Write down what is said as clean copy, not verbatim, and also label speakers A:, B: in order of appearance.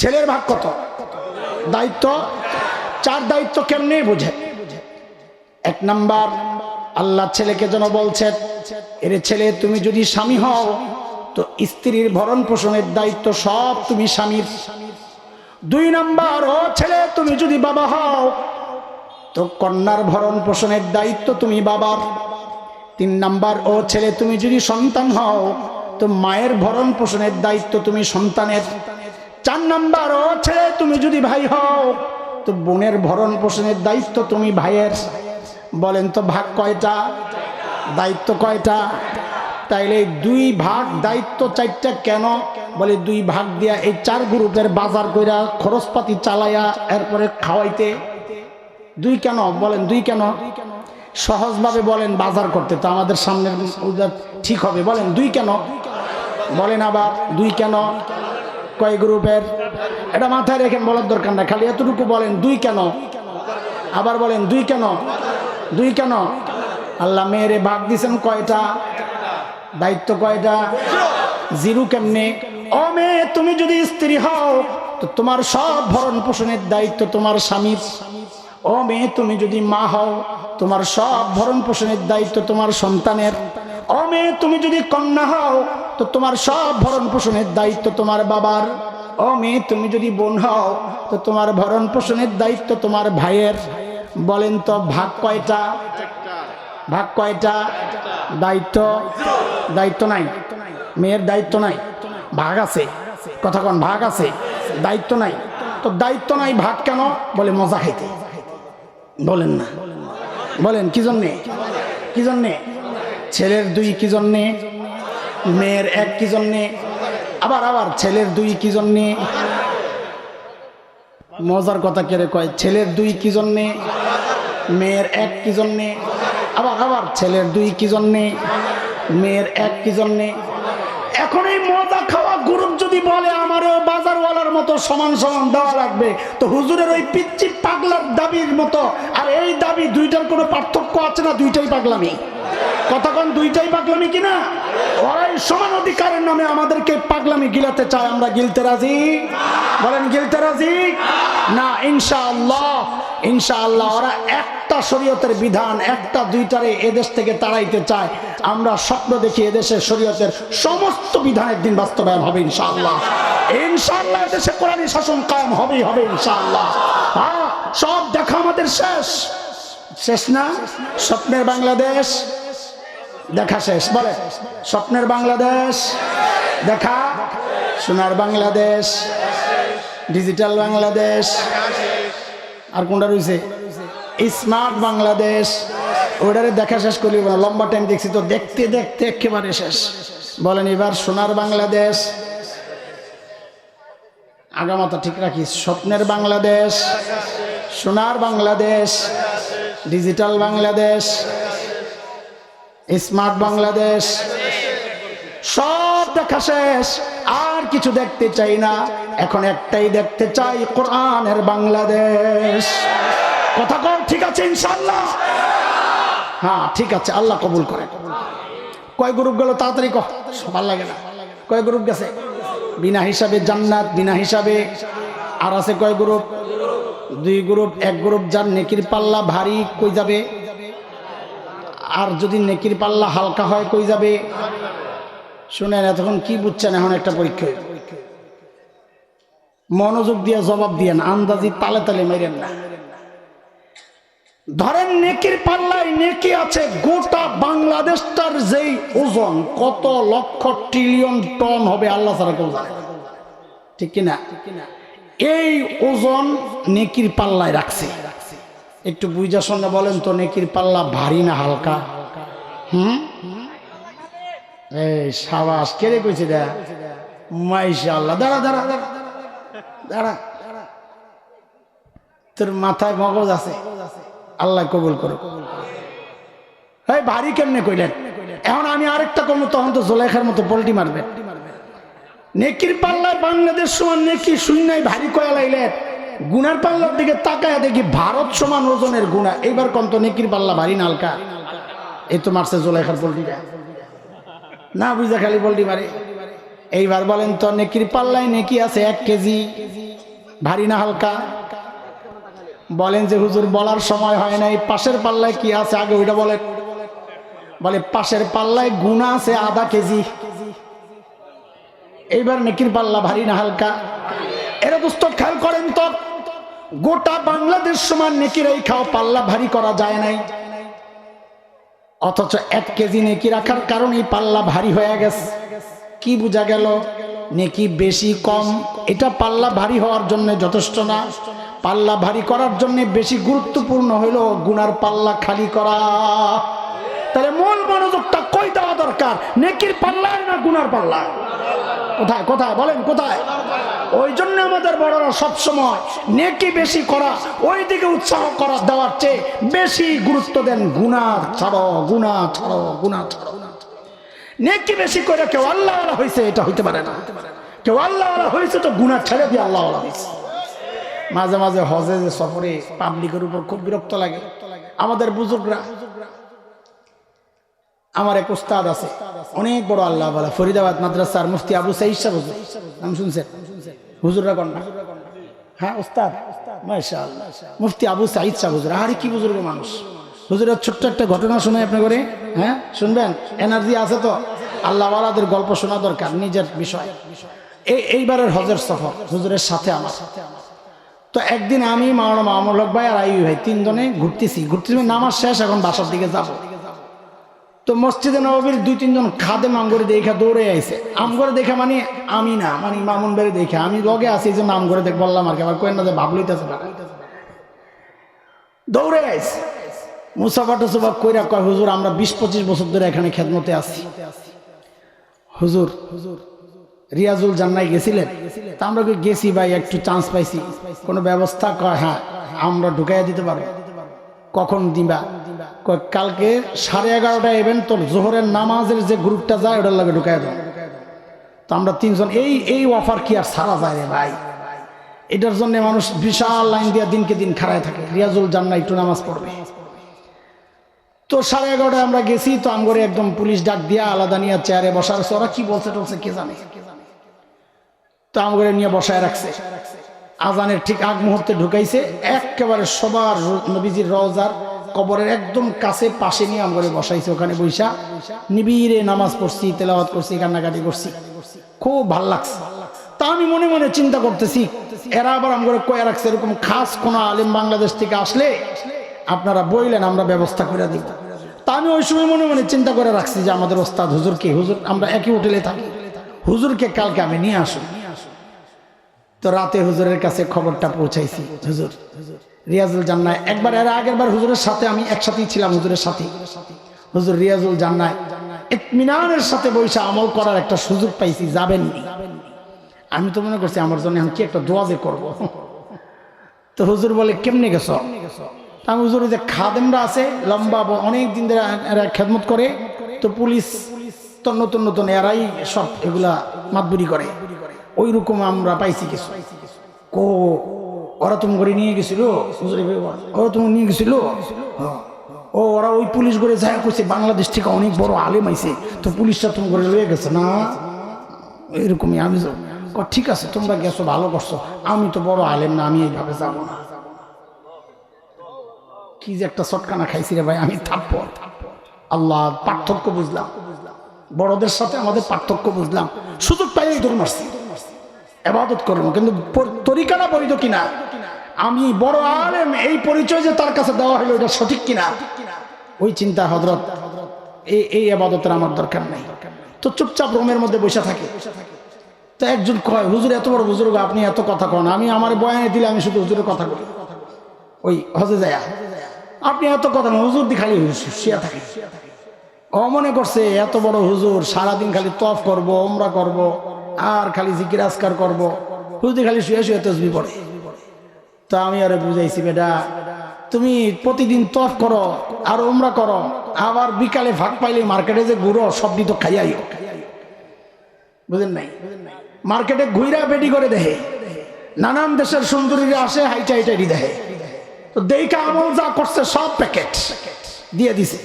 A: ছেলের ভাগ কত? দায়িত্ব 4। দায়িত্ব কেমনে বুঝে? 1 নাম্বার, আল্লাহ ছেলেকে যেন বলছেন, এরে ছেলে তুমি যদি স্বামী হও তো স্ত্রীর ভরণ পোষণের দায়িত্ব সব তুমি স্বামীর। 2 নাম্বার, ও ছেলে তুমি যদি বাবা হও তো কন্যার ভরণ পোষণের দায়িত্ব তুমি বাবার। 3 নাম্বার, ও ছেলে তুমি যদি সন্তান হও তো মায়ের ভরণ পোষণের দায়িত্ব তুমি সন্তানের। 4 নাম্বার, ও ছেলে তুমি যদি ভাই হও তো বোনের ভরণ পোষণের দায়িত্ব তুমি ভাইয়ের। বলেন তো ভাগ কয়টা? দায়িত্ব কয়টা? তাইলে 2 ভাগ দায়িত্ব 4টা কেন? বলে 2 ভাগ দিয়া এই 4 গ্রুপের বাজার কইরা খরচপাতি চালাইয়া এরপরে খাওয়াইতে। 2 কেন বলেন? 2 কেন? সহজভাবে বলেন, বাজার করতে তো আমাদের সামনের ঠিক হবে। বলেন 2 কেন? বলেন আবার 2 কেন? কয় গ্রুপের? এটা মাথায় রেখেন, বলার দরকার না, খালি এতটুকু বলেন 2 কেন। আবার বলেন 2 কেন? 2 কেন? আল্লাহ মেয়েরে ভাগ দিছেন কয়টা? দায়িত্ব কয়টা? 0 কেমনে? ও মেয়ে তুমি যদি স্ত্রী হও তো তোমার সব ভরণ পোষণের দায়িত্ব তোমার স্বামীর। ও মেয়ে তুমি যদি মা হও তোমার সব ভরণ পোষণের দায়িত্ব তোমার সন্তানের। ও মেয়ে তুমি যদি কন্যা হও তো তোমার সব ভরণ পোষণের দায়িত্ব তোমার বাবার। ও মেয়ে তুমি যদি বোন হও তো তোমার ভরণ পোষণের দায়িত্ব তোমার ভাইয়ের। বলেন তো ভাগ কয়টা? ভাগ কয়টা? দায়িত্ব দায়িত্ব নাই, মেয়ের দায়িত্ব নাই, ভাগ আছে। কথা কোন? ভাগ আছে, দায়িত্ব নাই। তো দায়িত্ব নাই, ভাগ কেন? বলে মজা খাইতে। বলেন না, বলেন কি জন্যে? কি জন্যে? ছেলের 2 কি জন্যে? মেয়ের 1 কি জন্যে? আবার আবার ছেলের 2 কি জন্যে? মজার কথা কেড়ে কয়, ছেলের 2 কি জন্যে? মেয়ের 1 কি জন্যে? আবার আবার ছেলের 2 কি জন্যে? মেয়ের 1 কি জন্যে? এখন এই মজা খাওয়া গ্রুপ যদি বলে আমারও বাজারওয়ালার মতো সমান সমান দেওয়া লাগবে, তো হুজুরের ওই পিচ্চি পাগলার দাবির মতো আর এই দাবি 2টার কোনো পার্থক্য আছে না? 2টাই পাগলামি। কথা কোন? 2টাই পাগলামি কিনা? ওরাই সমান অধিকারের নামে আমাদেরকে পাগলামি গিলাতে চায়, আমরা গিলতে রাজি? বলেন গিলতে রাজি না? ইনশাআল্লাহ ইনশাআল্লাহ ওরা একটা শরীয়তের বিধান, একটা 2টারে এদেশ থেকে তাড়াইতে চায়। আমরা স্বপ্ন দেখি এদেশের শরীয়তের সমস্ত বিধান একদিন বাস্তবায়ন হবে ইনশাআল্লাহ। ইনশাআল্লাহ এদেশে কোরআনী শাসন কায়েম হবেই হবে ইনশাআল্লাহ। হ্যাঁ, সব দেখা আমাদের শেষ। শেষ না? স্বপ্নের বাংলাদেশ দেখা শেষ। বলে স্বপ্নের বাংলাদেশ দেখা, সোনার বাংলাদেশ, ডিজিটাল বাংলাদেশ, আর কোনটা রয়েছে? স্মার্ট বাংলাদেশ। ওটারে দেখা শেষ করি না, লম্বা টাইম দেখছি তো, দেখতে দেখতে একেবারে শেষ। বলেন এবার সোনার বাংলাদেশ, আগামাথা ঠিক রাখি, স্বপ্নের বাংলাদেশ, সোনার বাংলাদেশ, ডিজিটাল বাংলাদেশ, স্মার্ট বাংলাদেশ, সব দেখা শেষ। আর কিছু দেখতে চাই না, এখন একটাই দেখতে চাই, কোরআনের বাংলাদেশ। কথা কর ঠিক আছে ইনশাআল্লাহ? হ্যাঁ ঠিক আছে, আল্লাহ কবুল করে। কয় গ্রুপ গেল তাড়াতাড়ি কহ, ভালো লাগে না। কয় গ্রুপ গেছে? বিনা হিসাবে জান্নাত, বিনা হিসাবে। আর আছে কয় গ্রুপ? 2 গ্রুপ। 1 গ্রুপ যার নেকির পাল্লা ভারী, কই যাবে? আর যদি নেকির পাল্লা হালকা হয় কই যাবে? শুনেন, এতক্ষণ কি বুঝছেন? এখন একটা পরীক্ষা, মনোযোগ দিয়ে জবাব দিয়েন, আন্দাজি তালে তালে মেরেন না। ধরেন নেকির পাল্লায় নেকি আছে গোটা বাংলাদেশটার যেই ওজন, কত লক্ষ ট্রিলিয়ন টন হবে আল্লাহ ছাড়া কেউ জানে, ঠিক কিনা? এই ওজন নেকির পাল্লায় রাখছে। একটু বুঝা শুনে বলেন তো, নেকির পাল্লা ভারী না হালকা? এই সাবাস, কেড়ে কইছে দা মাশাআল্লাহ। দাঁড়া দাঁড়া দাঁড়া দাঁড়া, তোর মাথায় মগজ আছে, আল্লাহ কবুল করো। এই ভারী কেমনে কইলেন? এখন আমি আরেকটা কম, তখন তো জোলেখার মতো পল্টি মারবে। নেকির পাল্লায় বাংলাদেশ সমান নেকি শূন্যই ভারী কয়া লাইলেন, গুনার পাল্লার দিকে তাকায় দেখি ভারত সমান ওজনের গুণা। এইবার কম তো নেকির পাল্লা ভারী না হালকা? এই তো মারছে জোলেখার পল্টিটা, না বুঝা খালি পল্টি মারে। এইবার বলেন তো নেকির পাল্লায় নেকি আছে 1 কেজি, ভারী না হালকা? বলেন যে হুজুর বলার সময় হয় নাই, পাশের পাল্লায় কি আছে আগে ওইটা বলেন। বলে পাশের পাল্লায় গুনাহ আছে আধা কেজি। এইবার নেকির পাল্লা ভারী না হালকা? এরা দোস্ত খেয়াল করেন তো, গোটা বাংলাদেশ সমান নেকি রেখাও পাল্লা ভারী করা যায় নাই, অথচ 1 কেজি নেকি রাখার কারণে পাল্লা ভারী হয়ে গেছে। কি বোঝা গেল? নেকি বেশি কম এটা পাল্লা ভারী হওয়ার জন্য যথেষ্ট না। পাল্লা ভারী করার জন্য বেশি গুরুত্বপূর্ণ হলো গুনার পাল্লা খালি করা। তাহলে মূল মনোযোগটা কই দেওয়া দরকার? নেকির পাল্লায় না গুনার পাল্লায়? কোথায় কোথায় বলেন কোথায়? ওই জন্য আমাদের বড়রা সবসময় নেকি বেশি করা ওই দিকে উৎসাহ করা দেওয়ার চেয়ে বেশি গুরুত্ব দেন গুনাহ ছাড়ো, গুনাহ ছাড়ো, গুনাহ ছাড়ো। নেকি বেশি করে কেউ আল্লাহওয়ালা হয়েছে এটা হইতে পারে না। কেউ আল্লাহওয়ালা হয়েছে তো গুনাহ ছেড়ে দিয়ে আল্লাহওয়ালা হয়েছে। মাঝে মাঝে হজে যে সফরে পাবলিকের উপর খুব বিরক্ত লাগে। আমাদের বুজুর্গরা, আমার এক উস্তাদ আছে অনেক বড় আল্লাহওয়ালা, ফরিদাবাদ মাদ্রাসার মুফতি আবু সাঈদ সাহেব হুজুর, নাম শুনছেন? হুজুররা কোন না? হ্যাঁ উস্তাদ, মাশাআল্লাহ, মুফতি আবু সাঈদ সাহেব হুজুর। আরে কি বুজুর্গ মানুষ। হুজুরের ছোট্ট একটা ঘটনা শোনাই আপনি করে, হ্যাঁ শুনবেন? এনার্জি আছে তো? আল্লাহওয়ালাদের গল্প শোনা দরকার, নিজের বিষয়। এইবারের হজের সফর হুজুরের সাথে আমার। তো একদিন আমি মাওলানা মামুনুল হক ভাই আর আইয়ুব ভাই তিনজনে ঘুরতেছি, নামাজ শেষ, এখন বাসার দিকে যাব। তো মসজিদে নববীর 2-3 জন খাদেম আমগরে দেখা দৌড়ে আইছে। আমগরে দেখা মানে আমি না, মানে মামুন ভাইরে দেখে আমি লগে আছি, এই জন্য আমগরে দেখ বললাম আর কি। আমার কই না যে ভাবলইতেছে না, দৌড়ে আইছে মুসাফা টুসাফা কইরা কয় হুজুর আমরা 20-25 বছর ধরে এখানে খেদমতে আছি। হুজুর রিয়াজুল জান্নায় গেছিলেন? তা আমরা গেছি ভাই, একটু চান্স পাইছি, কোনো ব্যবস্থা? কয় হ্যাঁ আমরা ঢুকাইয়া দিতে পারবো। কখন দিবা? কয় কালকে 11:30 ইভেন্ট, তোর জোহরের নামাজের যে গ্রুপটা যায় ওটার লাগে ঢুকাইয়া দাও। তো আমরা 3 জন এই অফার কি আর ছাড়া যায় রে ভাই? এটার জন্য মানুষ বিশাল লাইন দিয়া দিনকে দিন খাড়ায় থাকে, রিয়াজুল জান্নাহ একটু নামাজ পড়বে। তো 11:30 আমরা গেছি। তো আমগরে একদম পুলিশ ডাক দিয়া আলাদা নিয়ে চেয়ারে বসার, ওরা কি বলছে টলছে কে জানে। তো আমগরে নিয়ে বসায় রাখছে। আজানের ঠিক আগ মুহূর্তে ঢুকাইছে, একেবারে সবার নবীজির রওজার কবরের একদম কাছে পাশে নিয়ে আমগরে বসাইছে। ওখানে বৈশা নিবিড়ে নামাজ পড়ছি, তেলাওয়াত করছি, কান্নাকাটি করছি, খুব ভাল লাগছে। তা আমি মনে মনে চিন্তা করতেছি, এরা আবার আমগরে কয়ে রাখছে এরকম খাস কোন আলেম বাংলাদেশ থেকে আসলে আপনারা বইলেন, আমরা ব্যবস্থা করে দিব। তা আমি ওই সময় মনে মনে চিন্তা করে রাখছি যে আমাদের ওস্তাদ হুজুরকে, হুজুর আমরা একই হোটেলে থাকি, হুজুরকে কালকে আমি নিয়ে আসুন। তো রাতে হুজুরের কাছে খবরটা পৌঁছাইছি, হুজুর রিয়াজুল জান্নাহ একবার, এর আগের বার হুজুরের সাথে আমি একসাথেই ছিলাম, হুজুরের সাথে। হুজুর রিয়াজুল জান্নাহ ইতমিনানের সাথে বৈশা আমল করার একটা সুযোগ পাইছি, যাবেননি? আমি তো মনে করছি আমার জন্য আমি কি একটা দোয়া যে করবো। তো হুজুর বলে কেমনে গেছো? আমি হুজুর যে খাদেমরা আছে লম্বা অনেক দিন ধরে এরা খেদমত করে, তো পুলিশ তো নতুন নতুন এরাই সব এগুলা মাতবুরি করে, ওই রকম আমরা পাইছি কিছু। কো ওরা তুমি করে নিয়ে গেছিল? ওরা তুমি নিয়ে গেছিল? ও ওরা ওই পুলিশ করে যা করছে বাংলাদেশ থেকে অনেক বড় আলেম আইছে, তো পুলিশটা তুমি করে লয়ে গেছে না এরকমই। আমি ঠিক আছে তোমরা গেছো ভালো করছো, আমি তো বড় আলেম না, আমি এইভাবে যাবো না। কি যে একটা চটকানা খাইছি রে ভাই আমি, থাপ্পড়। আল্লাহ পার্থক্য বুঝলাম, বড়দের সাথে আমাদের পার্থক্য বুঝলাম। সুযোগ পাইলেই দৌড় মারছি, ইবাদত করবো, কিন্তু তরিকাটা বৈধ কিনা, আমি বড় আলেম এই পরিচয় যে তার কাছে দেওয়া হলো এটা সঠিক কিনা, ওই চিন্তা হযরত এই ইবাদতের আমার দরকার নাই। তো চুপচাপ রুমের মধ্যে বসে থাকে। তো একজন কয় হুজুর এত বড় বুজুর্গ আপনি এত কথা কন, আমি আমার বয়ানে দিলে আমি শুধু হুজুরের কথা বলি, ওই হজে যায় আপনি এত কথা না, হুজুর দি খালি শুয়ে থাকে। ও মনে করছে এত বড় হুজুর সারাদিন খালি তফ করব, উমরা করব, আর খালি জিকির আজকার করব, হুজুর খালি শুয়ে শুয়ে তাসবিহ পড়ে। তো আমি আরে বুঝাইছি বেটা তুমি প্রতিদিন তফ করো আর উমরা করো, আবার বিকালে ভাগ পাইলে মার্কেটে যে ঘুরো সবটি তো খাইয়াইও, বুঝেন নাই? মার্কেটে ঘুইরা বেটি করে দেহে, নানান দেশের সুন্দরীরা আসে হাইটা হাইটাই দেহে, তো দেখা আমল যা করছে সব প্যাকেট দিয়ে দিছে।